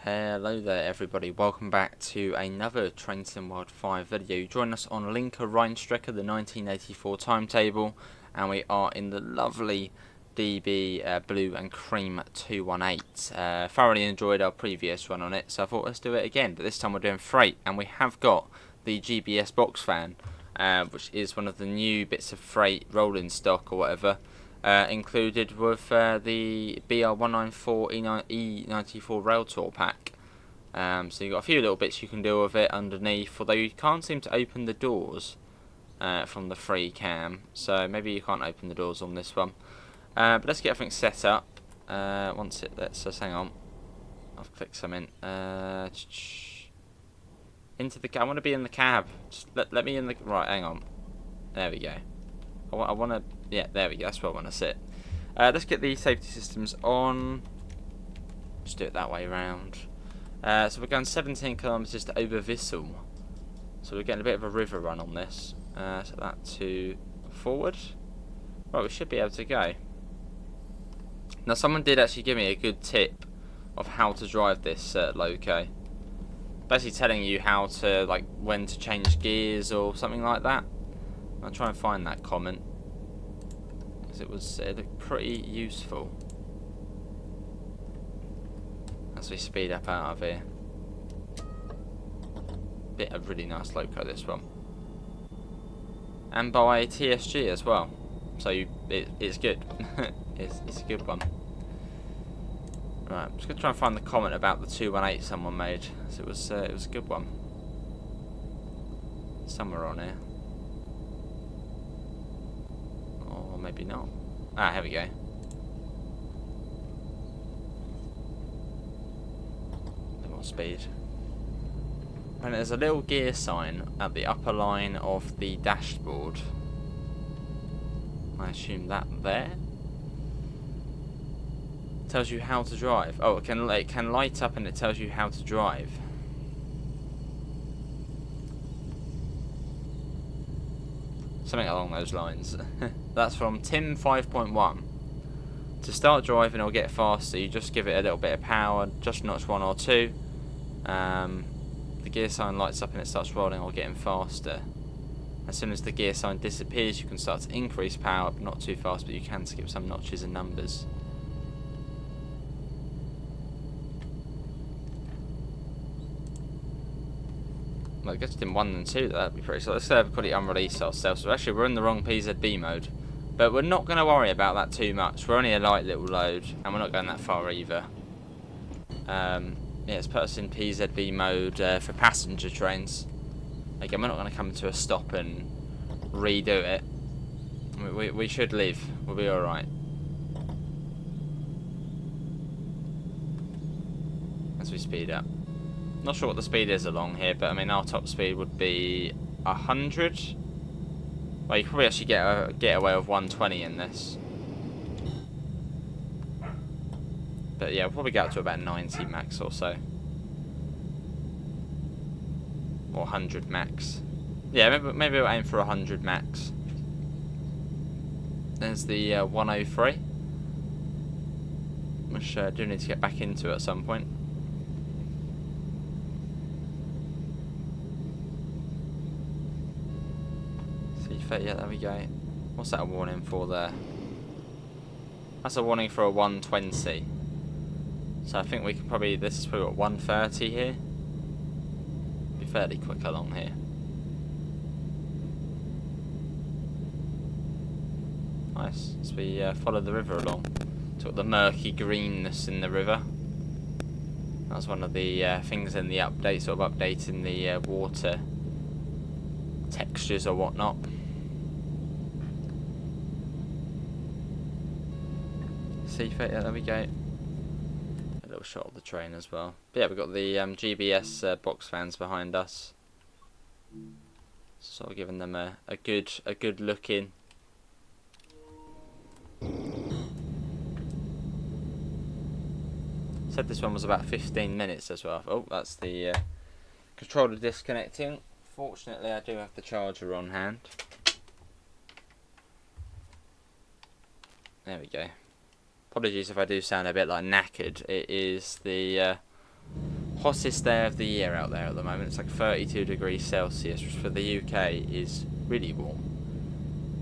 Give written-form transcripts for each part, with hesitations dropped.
Hello there everybody, welcome back to another Train Sim World 5 video. Join us on Linke Rheinstrecke, the 1984 timetable, and we are in the lovely DB Blue and Cream 218. Thoroughly enjoyed our previous run on it, so I thought let's do it again, but this time we're doing freight, and we have got the GBS box fan, which is one of the new bits of freight rolling stock or whatever. Included with the BR194 E94 Rail Tour pack. So you've got a few little bits you can do with it underneath, although you can't seem to open the doors from the free cam, so maybe you can't open the doors on this one. But let's get everything set up. Once it lets us, hang on, I've clicked something. Into the cab. I want to be in the cab. Just let me in the. Right, hang on. There we go. I want to. Yeah, there we go. That's where I want to sit. Let's get the safety systems on. Just do it that way round. So we're going 17 kilometres to Oberwissel. So we're getting a bit of a river run on this. Set that to forward. Right, we should be able to go. Now, someone did actually give me a good tip of how to drive this loco. Basically telling you how to, like, when to change gears or something like that. I'll try and find that comment, because it looked pretty useful. As we speed up out of here. Bit of really nice loco, this one. And by TSG as well. So it's good. it's a good one. Right, I'm just going to try and find the comment about the 218 someone made. So it was a good one. Somewhere on here. Or maybe not. Ah, here we go. A bit more speed. And there's a little gear sign at the upper line of the dashboard. I assume that there tells you how to drive. Oh, it can light up and it tells you how to drive. Something along those lines. That's from Tim 5.1. To start driving or get faster, you just give it a little bit of power, just notch 1 or 2. The gear sign lights up and it starts rolling or getting faster. As soon as the gear sign disappears, you can start to increase power, but not too fast, but you can skip some notches and numbers. Well, I guess in 1 and 2 that'd be pretty. So let's say we've got it unreleased ourselves. So actually we're in the wrong PZB mode. But we're not going to worry about that too much. We're only a light little load, and we're not going that far either. Yeah, it's put us in PZB mode for passenger trains. Again, we're not going to come to a stop and redo it. We should live. We'll be alright. As we speed up. Not sure what the speed is along here, but I mean our top speed would be 100. Well, you could probably actually get away with 120 in this. But yeah, we'll probably get up to about 90 max or so. Or 100 max. Yeah, maybe we'll aim for 100 max. There's the 103. Which I do need to get back into at some point. Yeah, there we go. What's that a warning for there? That's a warning for a 120. So I think we can probably, this is probably what, 130 here? Be fairly quick along here. Nice, as we follow the river along. Took the murky greenness in the river. That was one of the things in the update, sort of updating the water textures or whatnot. Yeah, there we go. A little shot of the train as well. But yeah, we've got the GBS box fans behind us. Sort of giving them a good look in. Said this one was about 15 minutes as well. Oh, that's the controller disconnecting. Fortunately, I do have the charger on hand. There we go. Apologies if I do sound a bit like knackered. It is the hottest day of the year out there at the moment. It's like 32 degrees Celsius, which for the UK is really warm.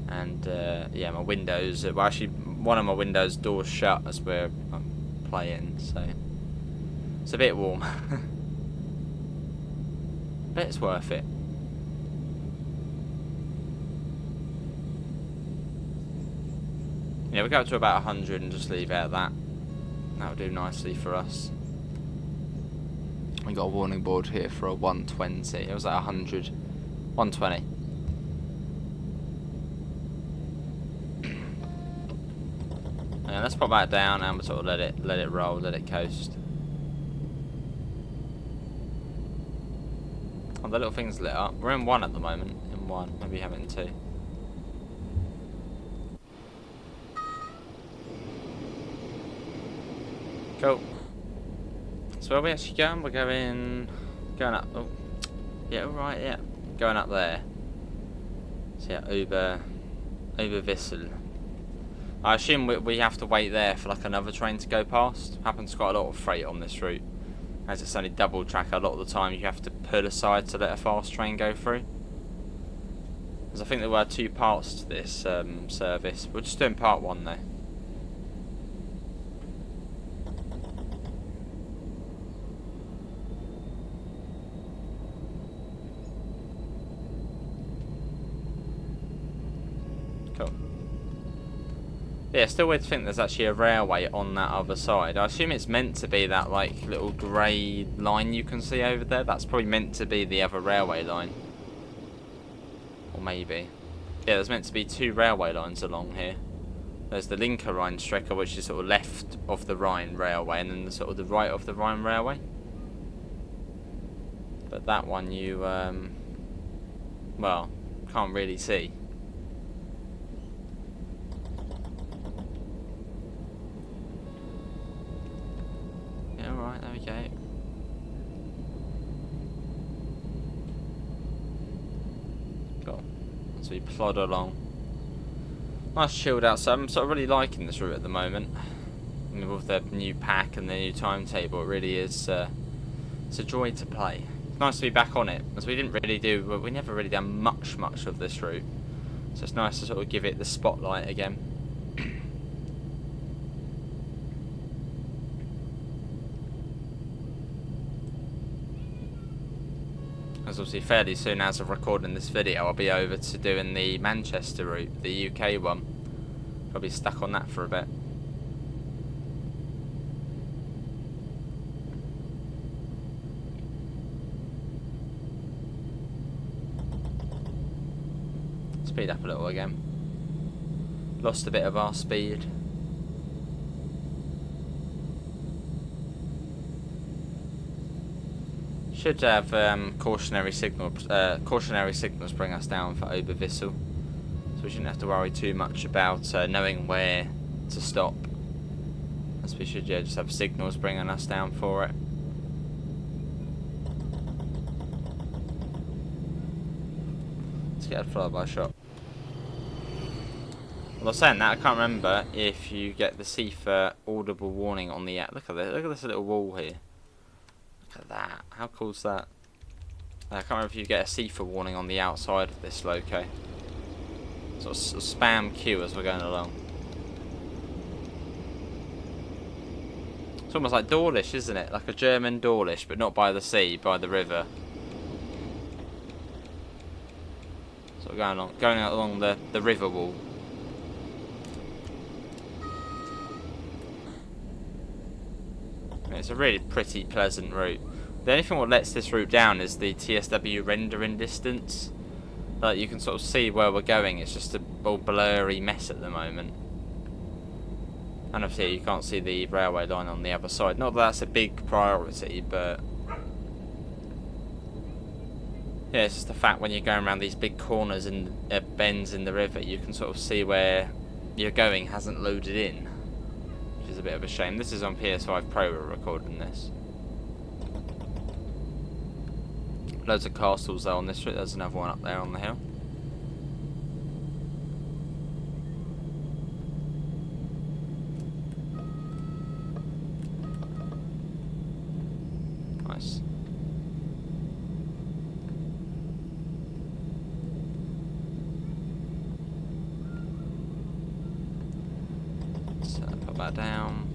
And yeah, my windows, well, actually one of my windows doors shut as I'm playing, so it's a bit warm. But it's worth it. Yeah, we go up to about 100 and just leave it at that. That'll do nicely for us. We got a warning board here for a 120. It was at 100, 120. Yeah, let's pop that down and we'll sort of let it roll, let it coast. Oh, the little thing's lit up. We're in 1 at the moment. In 1, maybe have it in 2. Cool. So where are we actually going? We're going up. Oh, yeah, right, yeah, going up there. So yeah, Oberwissel. I assume we have to wait there for like another train to go past. Happens quite a lot of freight on this route, as it's only double track. A lot of the time you have to pull aside to let a fast train go through. Because I think there were 2 parts to this service. We're just doing part 1 though. Cool. Yeah, still weird to think there's actually a railway on that other side. I assume it's meant to be that like little grey line you can see over there. That's probably meant to be the other railway line. Or maybe. Yeah, there's meant to be 2 railway lines along here. There's the Linke Rheinstrecke, which is sort of left of the Rhine railway, and then the sort of the right of the Rhine railway. But that one you, well, can't really see. Yeah, alright, there we go. Cool. So we plod along. Nice chilled out, so I'm sort of really liking this route at the moment. I mean, with the new pack and the new timetable, it really is, it's a joy to play. It's nice to be back on it, as we didn't really do, well, we never really done much of this route. So it's nice to sort of give it the spotlight again. As obviously fairly soon as of recording this video, I'll be over to doing the Manchester route, the UK one. Probably stuck on that for a bit. Speed up a little again. Lost a bit of our speed. Should have cautionary signals bring us down for Oberwissel, so we shouldn't have to worry too much about knowing where to stop. As we should just have signals bringing us down for it. Let's get a flyby shot. Well, I was saying that I can't remember if you get the CIFA audible warning on the app. Look at this little wall here. Look at that. How cool's that? I can't remember if you get a CIFA warning on the outside of this loco. Sort of spam Q as we're going along. It's almost like Dawlish, isn't it? Like a German Dawlish, but not by the sea, by the river. So we're going along the river wall. It's a really pretty, pleasant route. The only thing what lets this route down is the TSW rendering distance. Like you can sort of see where we're going. It's just a all blurry mess at the moment. And obviously you can't see the railway line on the other side. Not that that's a big priority, but yeah, it's just the fact when you're going around these big corners and bends in the river, you can sort of see where you're going hasn't loaded in. Which is a bit of a shame. This is on PS5 Pro we're recording this. Loads of castles though on this route. There's another one up there on the hill. Nice. drop that down.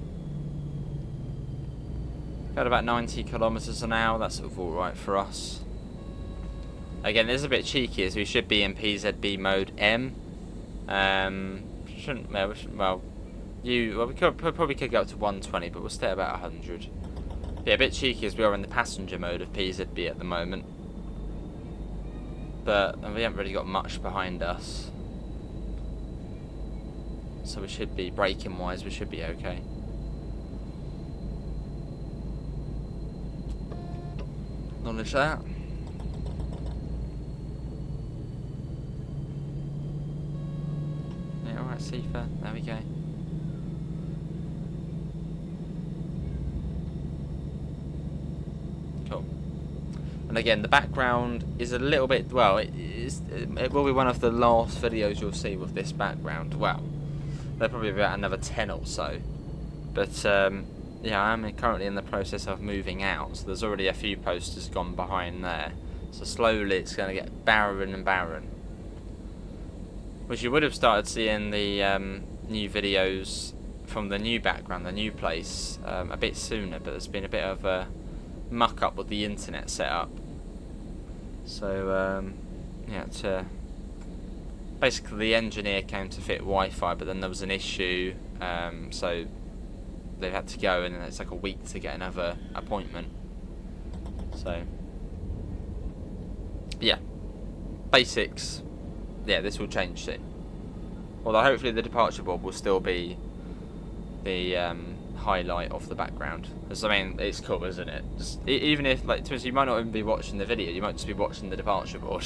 Got about 90 kilometers an hour. That's sort of alright for us. Again, this is a bit cheeky as we should be in PZB mode M. We probably could go up to 120, but we'll stay at about 100. Yeah, a bit cheeky as we are in the passenger mode of PZB at the moment. But we haven't really got much behind us. So we should be, braking wise, we should be okay. Acknowledge that. Yeah, alright, Sifa, there we go. Cool. And again, the background is a little bit, well, it will be one of the last videos you'll see with this background. Well, there'll probably be about another 10 or so. But, yeah, I'm currently in the process of moving out, so there's already a few posters gone behind there. So slowly it's going to get barren and barren. Which you would have started seeing the new videos from the new background, the new place, a bit sooner, but there's been a bit of a muck up with the internet setup. So, yeah, basically the engineer came to fit Wi-Fi, but then there was an issue, so they had to go, and it's like a week to get another appointment. So, yeah, basics. Yeah, this will change soon. Although hopefully the departure board will still be the highlight of the background. Because I mean, it's cool, isn't it? Just, even if, like, you might not even be watching the video, you might just be watching the departure board.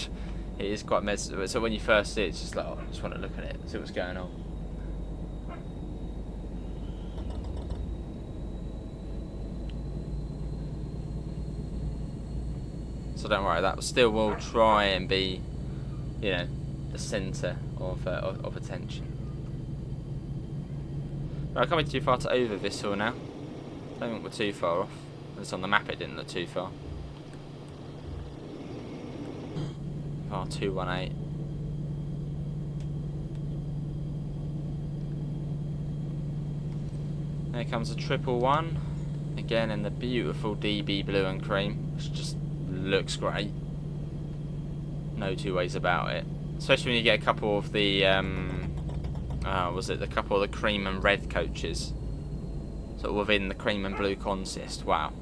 It is quite messy. So when you first see it, it's just like, oh, I just want to look at it, see what's going on. So don't worry, that still will try and be, you know, the centre of attention. Right, can't be too far to over Vissel now. Don't think we're too far off. It's on the map, it didn't look too far. R218. There comes a 111. Again in the beautiful DB blue and cream, which just looks great. No two ways about it. Especially when you get a couple of the, the couple of the cream and red coaches, sort of within the cream and blue consist. Wow.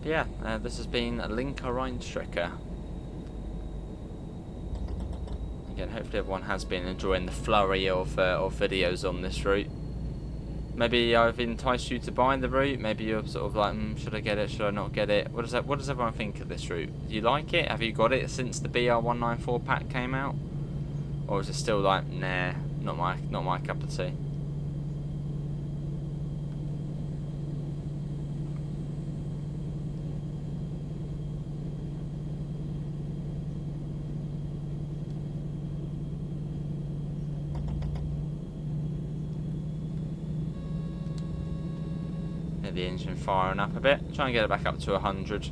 But yeah, this has been Linke Rheinstrecke. Again, hopefully everyone has been enjoying the flurry of videos on this route. Maybe I've enticed you to buy the route. Maybe you're sort of like, should I get it? Should I not get it? What does everyone think of this route? Do you like it? Have you got it since the BR194 pack came out, or is it still like, nah, not my cup of tea? The engine firing up a bit. Try and get it back up to 100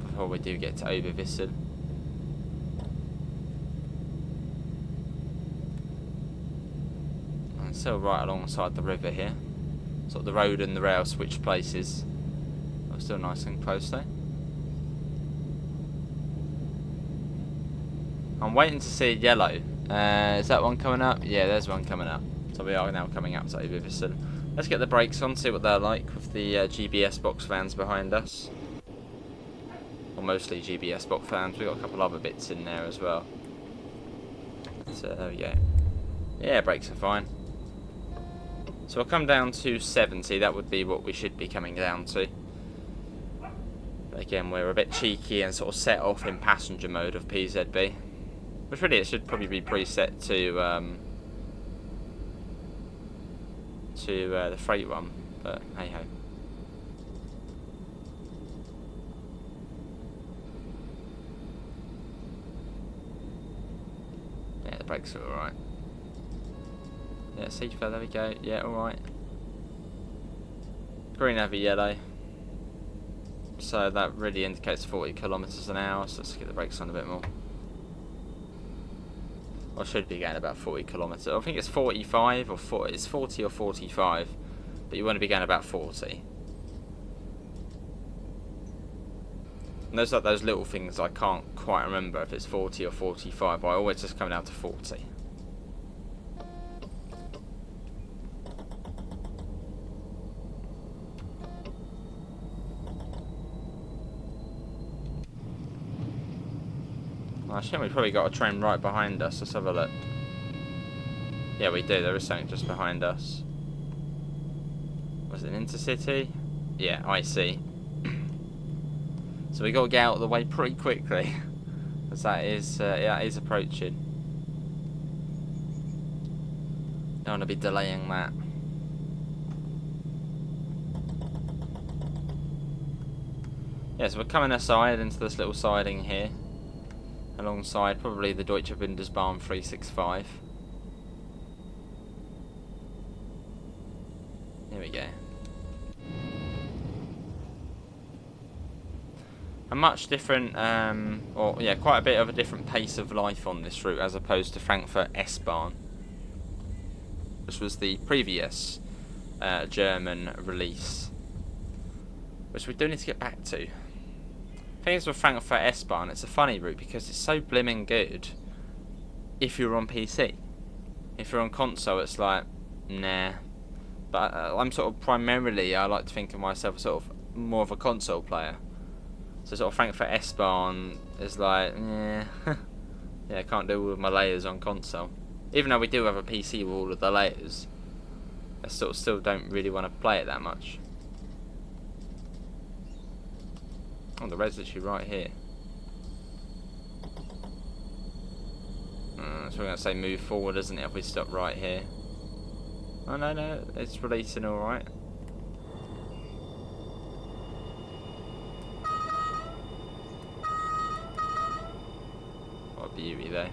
before we do get to Oberwissel. And still right alongside the river here. Sort of the road and the rail switch places. We're still nice and close though. I'm waiting to see yellow. Is that one coming up? Yeah, there's one coming up. So we are now coming up to Oberwissel. Let's get the brakes on, see what they're like with the GBS box fans behind us. Or mostly GBS box fans. We've got a couple other bits in there as well. So there we go. Yeah, brakes are fine. So we'll come down to 70. That would be what we should be coming down to. But again, we're a bit cheeky and sort of set off in passenger mode of PZB. Which really it should probably be preset to the freight one, but hey ho. Yeah, the brakes are alright. Yeah, seat there we go. Yeah, alright. Green over yellow. So that really indicates 40 kilometers an hour, so let's get the brakes on a bit more. Or should be going about 40 kilometers. I think it's 45 or 40, it's 40 or 45, but you want to be going about 40. And there's like those little things I can't quite remember if it's 40 or 45, I always just come down to 40. I think we've probably got a train right behind us. Let's have a look. Yeah, we do. There is something just behind us. Was it an intercity? Yeah, I see. So we got to get out of the way pretty quickly, because that is, yeah, it is approaching. Don't want to be delaying that. Yeah, so we're coming aside into this little siding here, alongside probably the Deutsche Bundesbahn 365. Here we go. A much different, or yeah, quite a bit of a different pace of life on this route as opposed to Frankfurt S-Bahn, which was the previous German release, which we do need to get back to. The thing is with Frankfurt S-Bahn, it's a funny route because it's so blimmin' good if you're on PC. If you're on console, it's like, nah. But I'm sort of primarily, I like to think of myself as sort of more of a console player. So sort of Frankfurt S-Bahn is like, yeah, yeah, I can't do all of my layers on console. Even though we do have a PC with all of the layers, I sort of still don't really want to play it that much. Oh, the red's literally right here. So we're going to say move forward, isn't it, if we stop right here. Oh, no, it's releasing alright. What a beauty, though.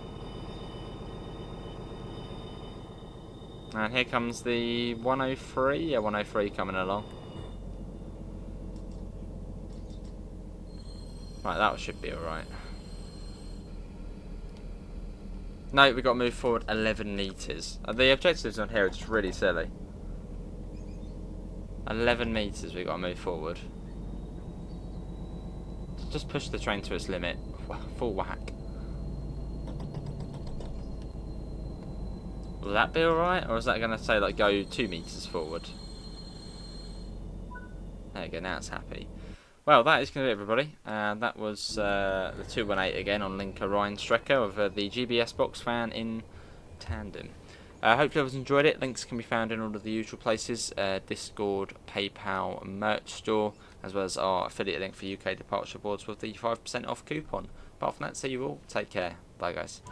And here comes the 103. Yeah, 103 coming along. Right, that should be alright. No, we've got to move forward 11 metres. The objectives on here are just really silly. 11 metres we've got to move forward. Just push the train to its limit. Full whack. Will that be alright? Or is that going to say, like, go 2 metres forward? There you go, now it's happy. Well, that is going to be it, everybody. That was the 218 again on Linke Rheinstrecke with the GBS box fan in tandem. Hope you guys enjoyed it. Links can be found in all of the usual places. Discord, PayPal, merch store, as well as our affiliate link for UK departure boards with the 5% off coupon. Apart from that, see you all. Take care. Bye, guys.